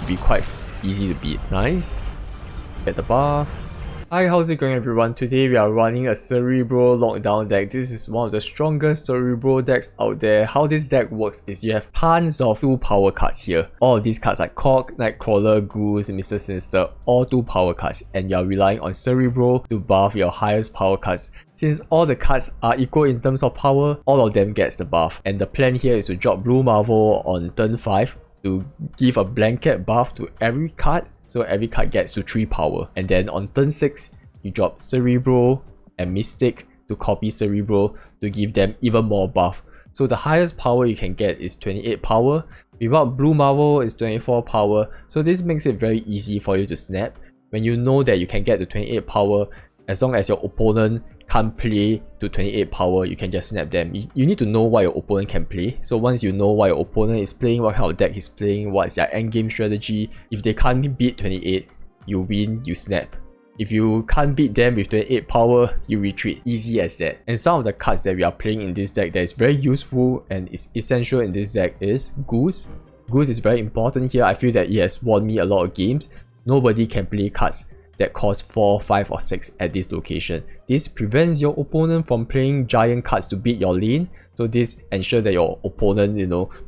be quite easy to beat. Nice. Get the buff. Hi, how's it going everyone? Today we are running a Cerebro Lockdown deck. This is one of the strongest Cerebro decks out there. How this deck works is you have tons of 2 power cards here. All of these cards like Cork, Nightcrawler, Goose, Mr. Sinister, all 2 power cards, and you are relying on Cerebro to buff your highest power cards. Since all the cards are equal in terms of power, all of them gets the buff. And the plan here is to drop Blue Marvel on turn 5 to give a blanket buff to every card. So every card gets to 3 power. And then on turn 6, you drop Cerebro and Mystic to copy Cerebro to give them even more buff. So the highest power you can get is 28 power. Without Blue Marvel is 24 power. So this makes it very easy for you to snap. When you know that you can get to 28 power, as long as your opponent can't play to 28 power, you can just snap them. You need to know what your opponent can play. So once you know what your opponent is playing, what kind of deck he's playing, what's their endgame strategy, if they can't beat 28, you win, you snap. If you can't beat them with 28 power, you retreat. Easy as that. And some of the cards that we are playing in this deck that is very useful and is essential in this deck is Goose. Goose is very important here. I feel that it has won me a lot of games. Nobody can play cards that cost 4, 5 or 6 at this location. This prevents your opponent from playing giant cards to beat your lane. So this ensures that your opponent,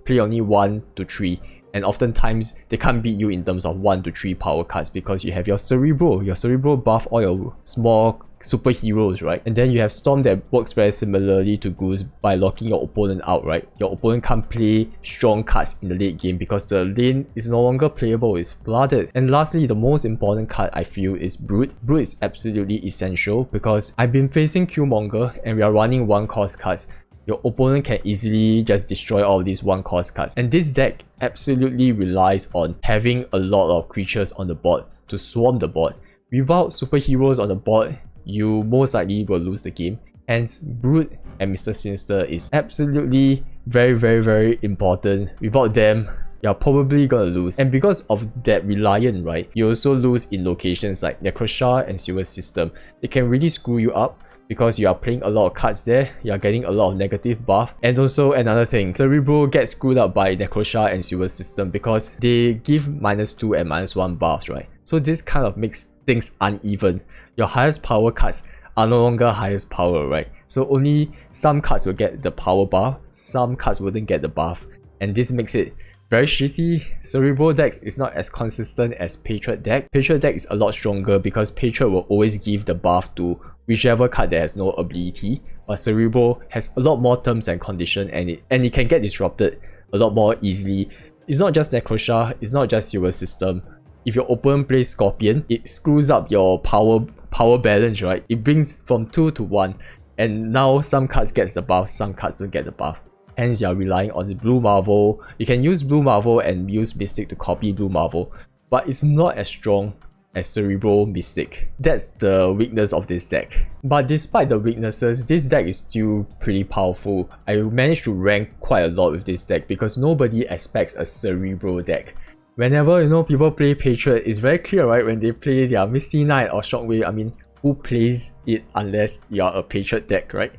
play only 1 to 3. And oftentimes, they can't beat you in terms of 1 to 3 power cards because you have your Cerebro. Your Cerebro buff all your small superheroes, right? And then you have Storm that works very similarly to Goose by locking your opponent out, right? Your opponent can't play strong cards in the late game because the lane is no longer playable, it's flooded. And lastly, the most important card I feel is Brute. Brute is absolutely essential because I've been facing Killmonger and we are running 1 cost cards. Your opponent can easily just destroy all of these 1 cost cards. And this deck absolutely relies on having a lot of creatures on the board to swarm the board. Without superheroes on the board, you most likely will lose the game. Hence, Brute and Mr. Sinister is absolutely very important. Without them, you're probably gonna lose. And because of that reliance, right, you also lose in locations like Necroshard and Silver System. It can really screw you up because you are playing a lot of cards there, you are getting a lot of negative buff. And also another thing, Cerebro gets screwed up by Necroshard and Silver System because they give -2 and -1 buffs, right? So this kind of makes things uneven. Your highest power cards are no longer highest power, right? So only some cards will get the power buff, some cards wouldn't get the buff. And this makes it very shitty. Cerebro decks is not as consistent as Patriot deck. Patriot deck is a lot stronger because Patriot will always give the buff to whichever card that has no ability. But Cerebro has a lot more terms and conditions and it can get disrupted a lot more easily. It's not just Necroshard, it's not just Silver System. If your opponent plays Scorpion, it screws up your power balance, right? It brings from 2 to 1. And now some cards gets the buff, some cards don't get the buff. Hence, you're relying on the Blue Marvel. You can use Blue Marvel and use Mystic to copy Blue Marvel, but it's not as strong as Cerebro Mystic. That's the weakness of this deck. But despite the weaknesses, this deck is still pretty powerful. I managed to rank quite a lot with this deck because nobody expects a Cerebro deck. Whenever people play Patriot, it's very clear, right? When they play their Misty Knight or Shockwave, I mean, who plays it unless you're a Patriot deck, right?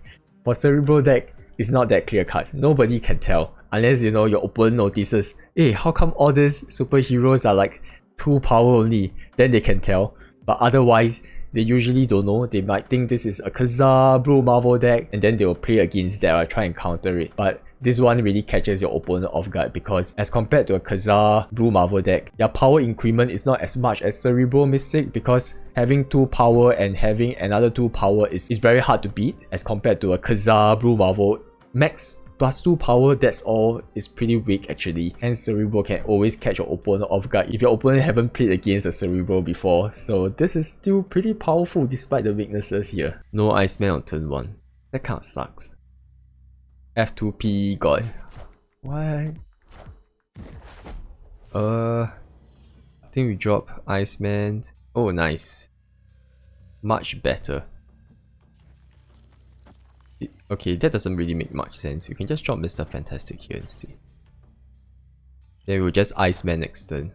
For Cerebro deck, it's not that clear cut. Nobody can tell unless your opponent notices, hey, how come all these superheroes are like 2 power only? Then they can tell. But otherwise, they usually don't know. They might think this is a Khazar Blue Marvel deck and then they will play against that or try and counter it. But this one really catches your opponent off guard because as compared to a Khazar Blue Marvel deck, their power increment is not as much as Cerebro Mystic because having 2 power and having another 2 power is very hard to beat as compared to a Khazar Blue Marvel. Max +2 power, that's all, is pretty weak actually. Hence Cerebro can always catch your opponent off guard if your opponent haven't played against a Cerebro before. So this is still pretty powerful despite the weaknesses here. No Iceman on turn 1. That kind of sucks. F2P god. What? I think we drop Iceman. Oh, nice. Much better. Okay, that doesn't really make much sense. We can just drop Mr. Fantastic here instead. Then we'll just Iceman next turn.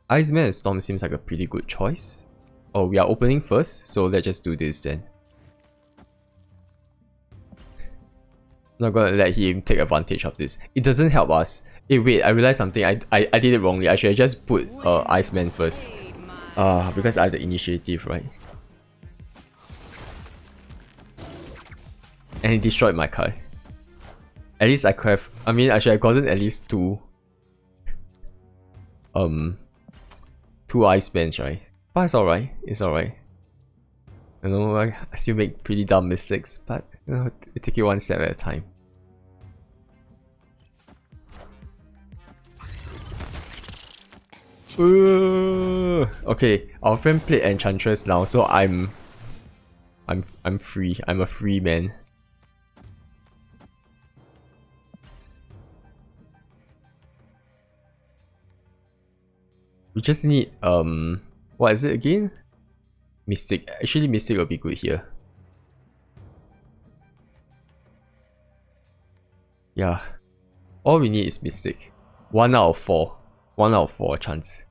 Iceman and Storm seems like a pretty good choice. Oh, we are opening first, so let's just do this then. not gonna let him take advantage of this. It doesn't help us. Hey wait, I realized something. I did it wrongly. I should have just put Iceman first. Because I have the initiative, right? And he destroyed my card. At least I could have, I should have gotten at least two Icemans, right? But it's alright. It's alright. You know, I still make pretty dumb mistakes, but you know, we take it one step at a time. Okay, our friend played Enchantress now, so I'm free. I'm a free man. We just need what is it again? Mystic. Actually, Mystic will be good here. Yeah. All we need is Mystic. 1 out of 4. 1 out of 4 chance.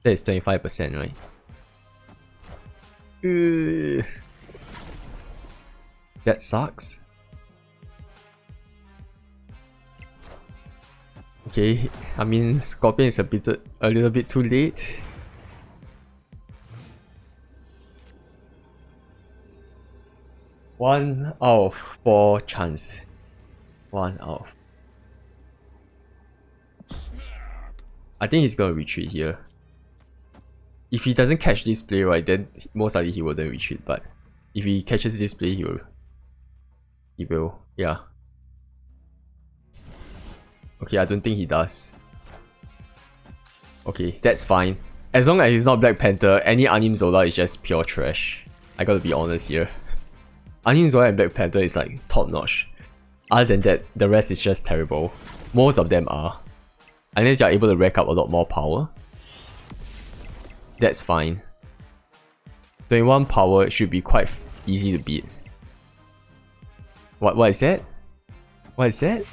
That is 25%, right? That sucks. Okay, Scorpion is a little bit too late. One out of 4 chance. 1 out of... I think he's gonna retreat here. If he doesn't catch this play, right, then most likely he wouldn't retreat, but if he catches this play, he will, yeah. Okay, I don't think he does. Okay, that's fine. As long as he's not Black Panther, any Anim Zola is just pure trash. I gotta be honest here. Anim Zola and Black Panther is like top notch. Other than that, the rest is just terrible. Most of them are. Unless you're able to rack up a lot more power. That's fine. 21 power should be quite easy to beat. What is that? What is that?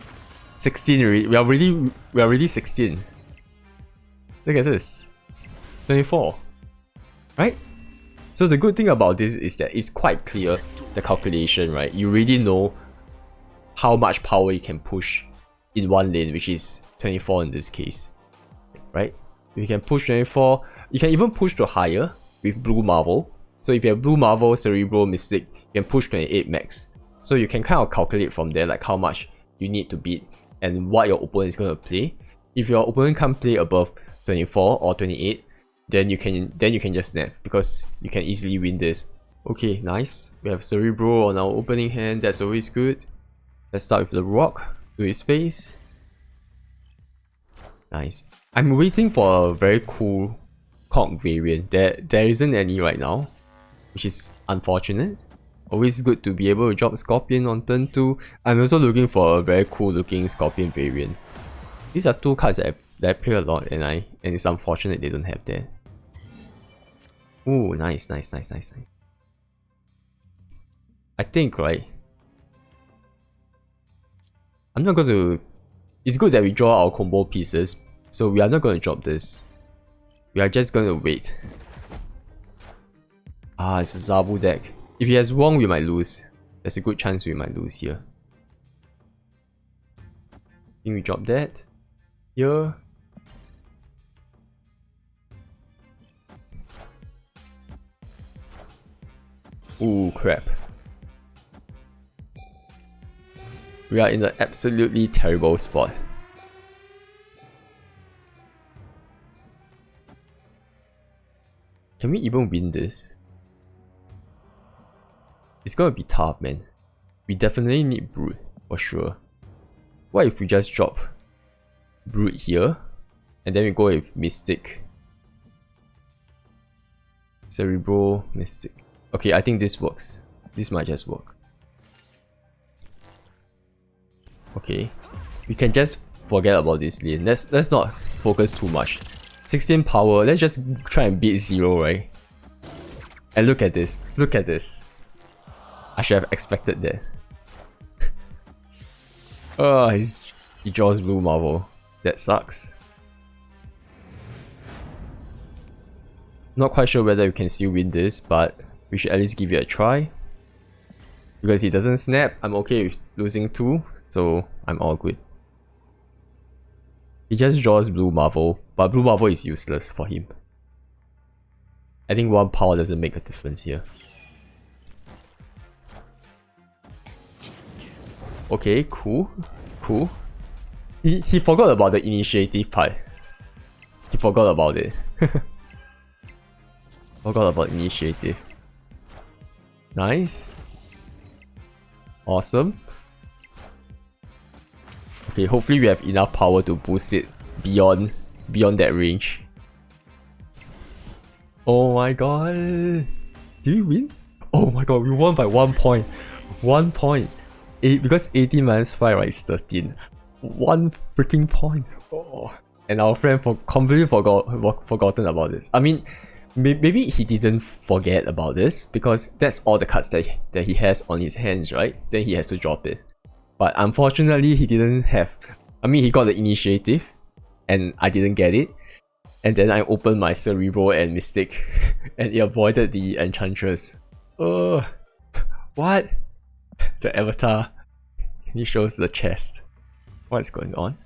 16 already. We are already 16. Look at this. 24. Right? So the good thing about this is that it's quite clear, the calculation, right? You really know how much power you can push in one lane, which is 24 in this case. Right? You can push 24. You can even push to higher with Blue Marvel. So if you have Blue Marvel, Cerebral, Mystic, you can push 28 max. So you can kind of calculate from there like how much you need to beat and what your opponent is going to play. If your opponent can't play above 24 or 28, then you can just snap because you can easily win this. Okay, nice. We have Cerebral on our opening hand. That's always good. Let's start with the rock to his face. Nice. I'm waiting for a very cool Conk variant. There isn't any right now, which is unfortunate. Always good to be able to drop Scorpion on turn 2. I'm also looking for a very cool looking Scorpion variant. These are two cards that I play a lot and it's unfortunate they don't have that. Ooh, nice. I think, right? I'm not going to... It's good that we draw our combo pieces, so we are not going to drop this. We are just going to wait. It's a Zabu deck. If he has Wong, we might lose. There's a good chance we might lose here. I think we drop that. Here. Ooh, crap. We are in an absolutely terrible spot. Can we even win this? It's gonna be tough, man. We definitely need Brute, for sure. What if we just drop Brute here, and then we go with Mystic? Cerebral, Mystic. Okay, I think this works. This might just work. Okay, we can just forget about this lane. Let's not focus too much. 16 power, let's just try and beat 0, right? And look at this, look at this. I should have expected that. Oh, he draws Blue Marvel. That sucks. Not quite sure whether we can still win this, but we should at least give it a try. Because he doesn't snap, I'm okay with losing 2. so I'm all good. He just draws Blue Marvel, but Blue Marvel is useless for him. I think one power doesn't make a difference here. Okay, cool. Cool. He forgot about the initiative part. He forgot about it. Forgot about initiative. Nice. Awesome. Okay, hopefully we have enough power to boost it beyond that range. Oh my god. Did we win? Oh my god, we won by 1 point. 1 point. Because 18 minus 5, right, is 13. 1 freaking point. Oh. And our friend completely forgotten about this. I mean, maybe he didn't forget about this because that's all the cards that he has on his hands, right? Then he has to drop it. But unfortunately, he didn't have... I mean, he got the initiative and I didn't get it. And then I opened my Cerebro and Mystic and it avoided the Enchantress. Oh, what? The avatar. He shows the chest. What is going on?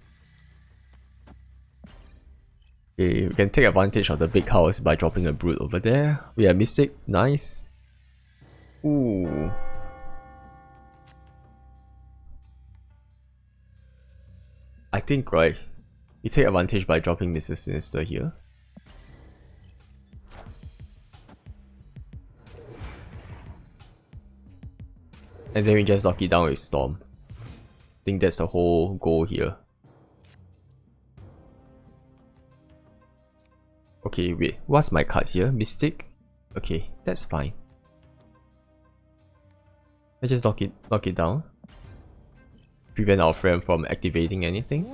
Okay, we can take advantage of the big house by dropping a Brute over there. We have Mystic, nice. Ooh. I think, right, we take advantage by dropping Mr. Sinister here. And then we just lock it down with Storm. I think that's the whole goal here. Okay, wait, what's my card here? Mystic? Okay, that's fine. Let's just lock it down. Prevent our friend from activating anything.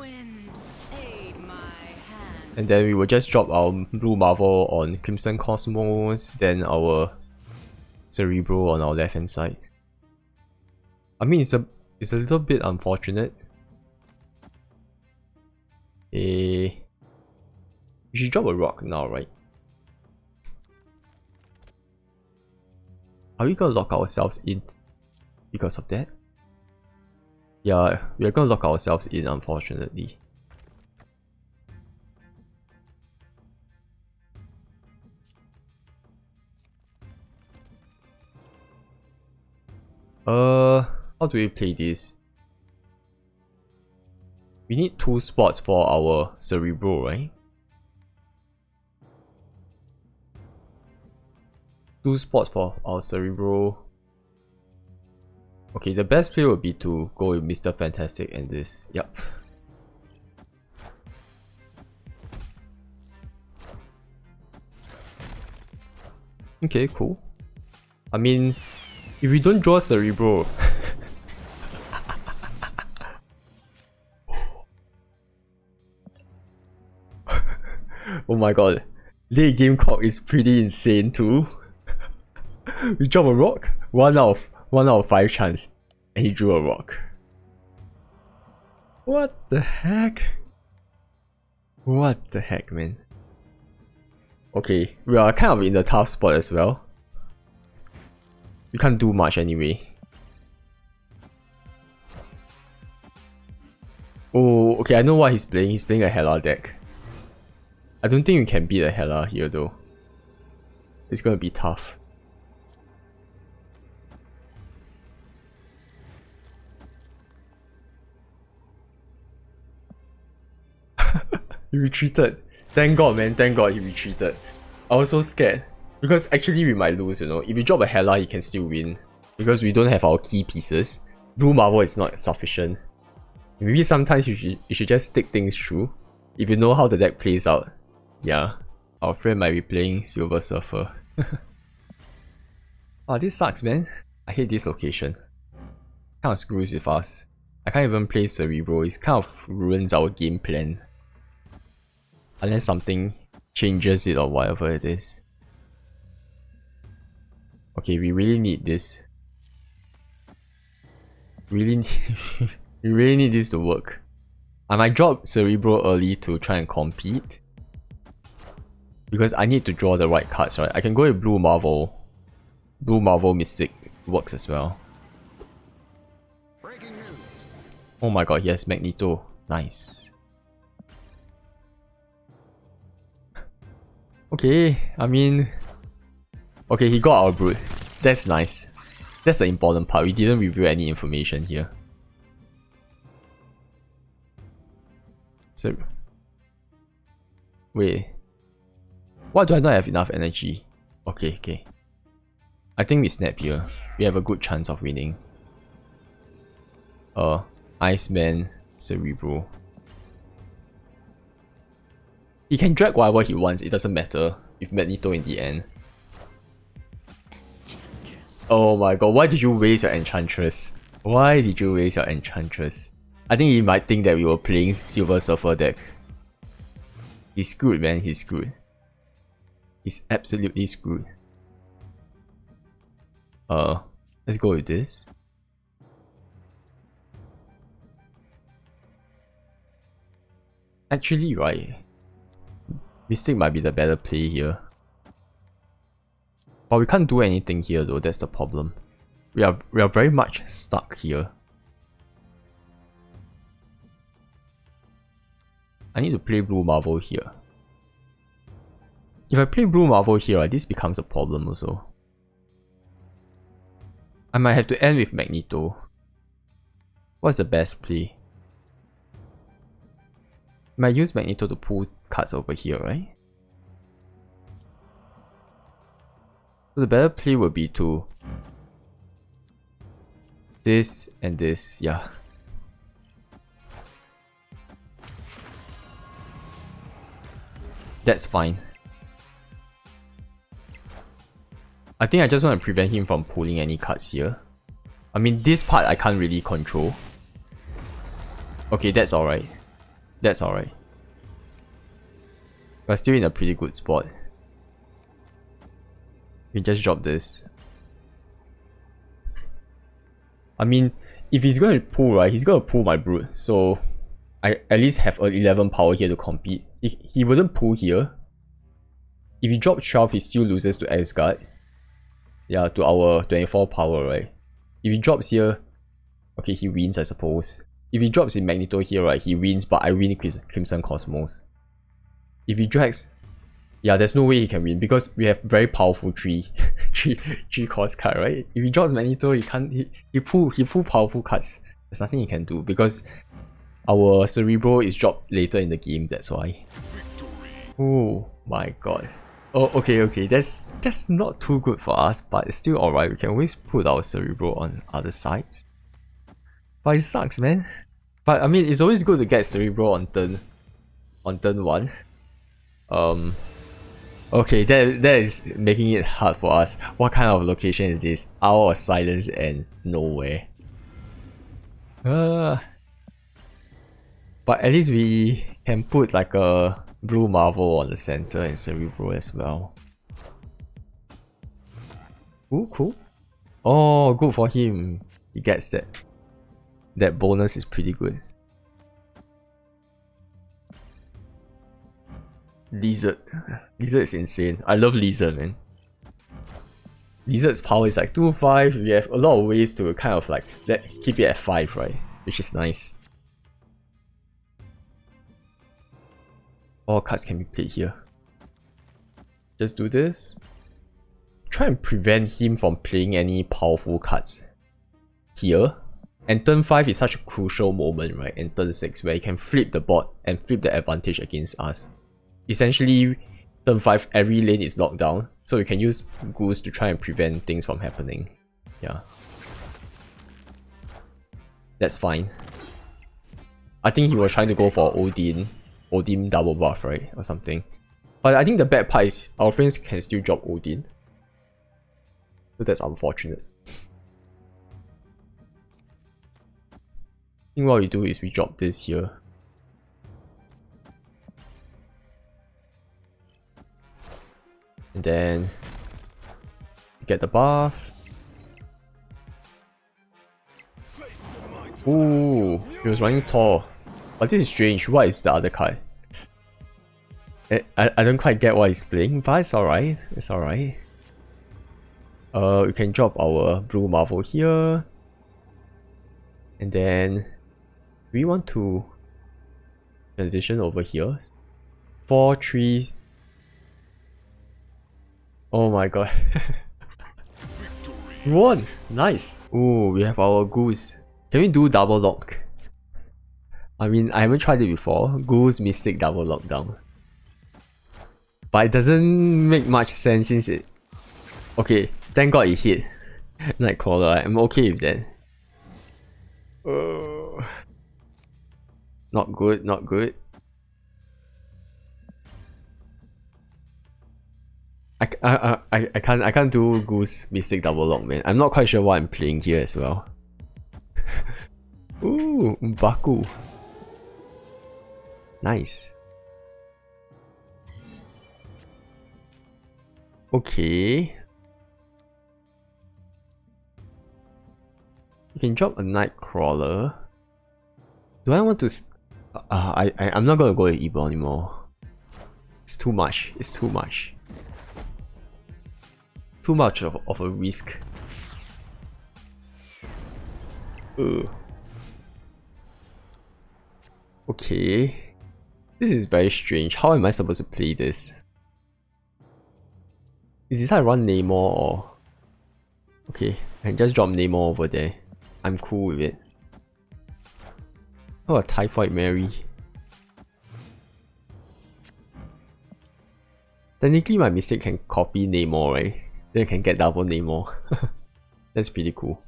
And then we will just drop our Blue Marvel on Crimson Cosmos, then our Cerebro on our left hand side. I mean, it's a little bit unfortunate. We should drop a rock now, right? Are we gonna lock ourselves in because of that? Yeah, we are gonna lock ourselves in, unfortunately. How do we play this? We need 2 spots for our Cerebro, right? 2 spots for our Cerebro. Okay, the best play would be to go with Mr. Fantastic and this. Yep. Okay, cool. I mean, if we don't draw Cerebro... Oh my god. Late game clock is pretty insane too. We drop a rock, 1 out of 5 chance, and he drew a rock. What the heck? What the heck, man? Okay, we are kind of in the tough spot as well. We can't do much anyway. Oh, okay, I know what he's playing. He's playing a Hela deck. I don't think we can beat a Hela here though. It's gonna be tough. He retreated. Thank god, man. Thank god he retreated. I was so scared. Because actually we might lose, you know. If we drop a Hela, he can still win. Because we don't have our key pieces. Blue Marvel is not sufficient. Maybe sometimes you should just stick things through. If you know how the deck plays out. Yeah. Our friend might be playing Silver Surfer. Oh, this sucks, man. I hate this location. Kind of screws with us. I can't even play Cerebro. It kind of ruins our game plan. Unless something changes it or whatever it is. Okay, we really need this. We really need this to work. I might drop Cerebro early to try and compete. Because I need to draw the right cards, right? I can go with Blue Marvel. Blue Marvel Mystic works as well. Oh my god, yes, Magneto. Nice. Okay, I mean... Okay, he got our Brute. That's nice. That's the important part. We didn't reveal any information here. So... Wait. Why do I not have enough energy? Okay, okay. I think we snap here. We have a good chance of winning. Iceman, Cerebro. He can drag whatever he wants, it doesn't matter with Magneto in the end. Oh my god, why did you waste your Enchantress? Why did you waste your Enchantress? I think he might think that we were playing Silver Surfer deck. He's screwed, man, he's screwed. He's absolutely screwed. Let's go with this. Actually, right, Mystic might be the better play here. But we can't do anything here though, that's the problem. We are very much stuck here. I need to play Blue Marvel here. If I play Blue Marvel here, right, this becomes a problem also. I might have to end with Magneto. What's the best play? I might use Magneto to pull cards over here, right? So the better play would be to this and this, yeah. That's fine. I think I just want to prevent him from pulling any cards here. I mean, this part I can't really control. Okay, that's alright. That's alright. We're still in a pretty good spot. We just drop this. I mean, if he's going to pull, right, he's going to pull my Brute. So, I at least have an 11 power here to compete. If he wouldn't pull here, if he drops 12, he still loses to Asgard. Yeah, to our 24 power, right? If he drops here, okay, he wins, I suppose. If he drops in Magneto here, right, he wins, but I win Crimson Cosmos. If he drags, yeah, there's no way he can win because we have very powerful three cost card, right? If he drops Magneto, he can't. He pull powerful cards. There's nothing he can do because our Cerebro is dropped later in the game. That's why. Oh my god. Oh, okay. That's not too good for us, but it's still alright. We can always put our Cerebro on other sides. But it sucks, man. But I mean, it's always good to get Cerebro on turn 1. Okay, that is making it hard for us. What kind of location is this? Hour of Silence and nowhere. But at least we can put like a Blue Marvel on the center and Cerebro as well. Ooh, cool. Oh, good for him. He gets that. That bonus is pretty good. Lizard. Lizard is insane. I love Lizard, man. Lizard's power is like 2-5. We have a lot of ways to kind of like keep it at 5, right? Which is nice. All cards can be played here. Just do this. Try and prevent him from playing any powerful cards here. And turn 5 is such a crucial moment, right? And turn 6 where he can flip the board and flip the advantage against us. Essentially, turn 5 every lane is locked down, so we can use Goose to try and prevent things from happening. Yeah. That's fine. I think he was trying to go for Odin double buff, right? Or something. But I think the bad part is our friends can still drop Odin. So that's unfortunate. I think what we do is we drop this here. And then get the buff. Ooh, he was running Thor. But this is strange. What is the other card? I don't quite get what he's playing, but it's alright. It's alright. We can drop our Blue Marvel here. And then we want to transition over here? 4, 3. Oh my god. We won! Nice! Ooh, we have our goose. Can we do double lock? I mean, I haven't tried it before. Goose, Mystic, double lockdown. But it doesn't make much sense since it... Okay, thank god it hit. Nightcrawler, I'm okay with that. Not good, not good. I can't do Goose Mystic double lock, man. I'm not quite sure what I'm playing here as well. Ooh, M'Baku. Nice. Okay. You can drop a Nightcrawler. Do I want to... I'm not gonna go with Evo anymore. It's too much. It's too much. Too much of a risk. Ugh. Okay. This is very strange. How am I supposed to play this? Is it I run Namor or... Okay, I can just drop Namor over there. I'm cool with it. Oh, a Typhoid Mary. Technically my Mystic can copy Namor, right? Then I can get double Namor. That's pretty cool.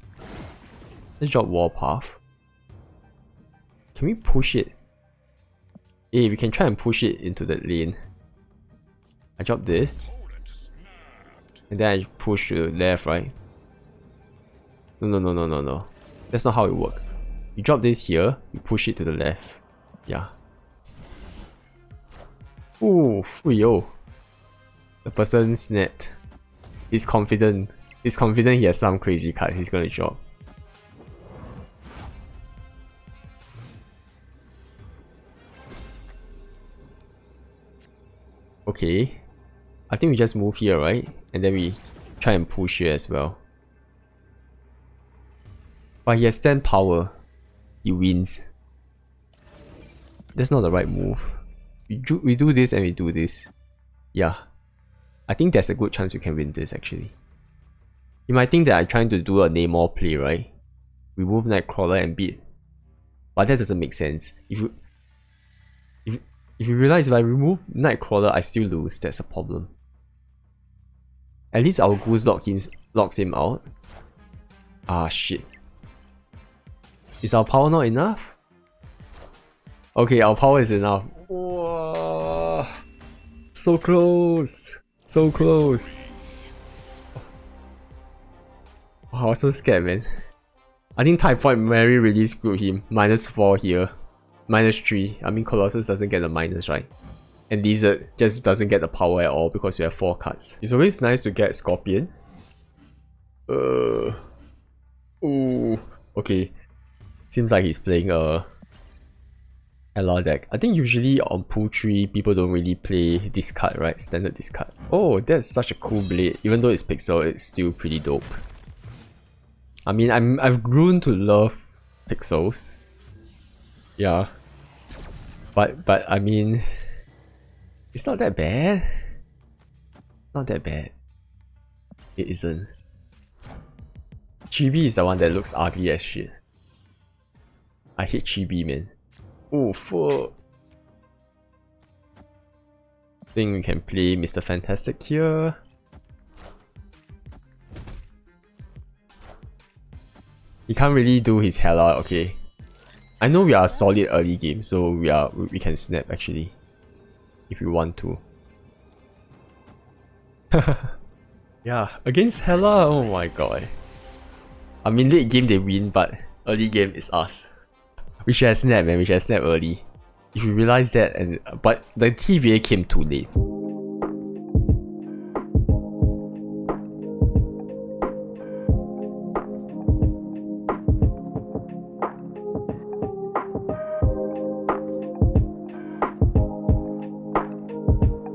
Let's drop Warpath. Can we push it? Hey, we can try and push it into that lane. I drop this. And then I push to the left, right? No. That's not how it works. You drop this here, you push it to the left. Yeah. Ooh, yo. The person snapped. He's confident. He's confident he has some crazy card he's gonna drop. Okay. I think we just move here, right? And then we try and push here as well. But he has 10 power. He wins. That's not the right move. We do this and we do this. Yeah. I think there's a good chance we can win this actually. You might think that I'm trying to do a Namor play, right? Remove Nightcrawler and beat. But that doesn't make sense. If you realize if I remove Nightcrawler, I still lose. That's a problem. At least our Goose locks him out. Ah shit. Is our power not enough? Okay, our power is enough. Whoa. So close. So close. Oh, I was so scared, man. I think Typhoid Mary really screwed him. -4 here. -3. I mean, Colossus doesn't get the minus, right? And Lizard just doesn't get the power at all because we have 4 cards. It's always nice to get Scorpion. Ooh. Okay. Seems like he's playing a LR deck. I think usually on pool 3, people don't really play this card, right? Standard this card. Oh, that's such a cool blade. Even though it's pixel, it's still pretty dope. I mean, I've grown to love pixels. Yeah. But I mean, it's not that bad. Not that bad. It isn't. Chibi is the one that looks ugly as shit. I hate Chibi, man. Oh, fuck. Think we can play Mr. Fantastic here. He can't really do his Hela, okay. I know we are a solid early game, so we can snap actually. If we want to. Yeah, against Hela, oh my god. I mean late game they win, but early game is us. We should have snapped, man. We should have snapped early. If you realize that, but the TVA came too late.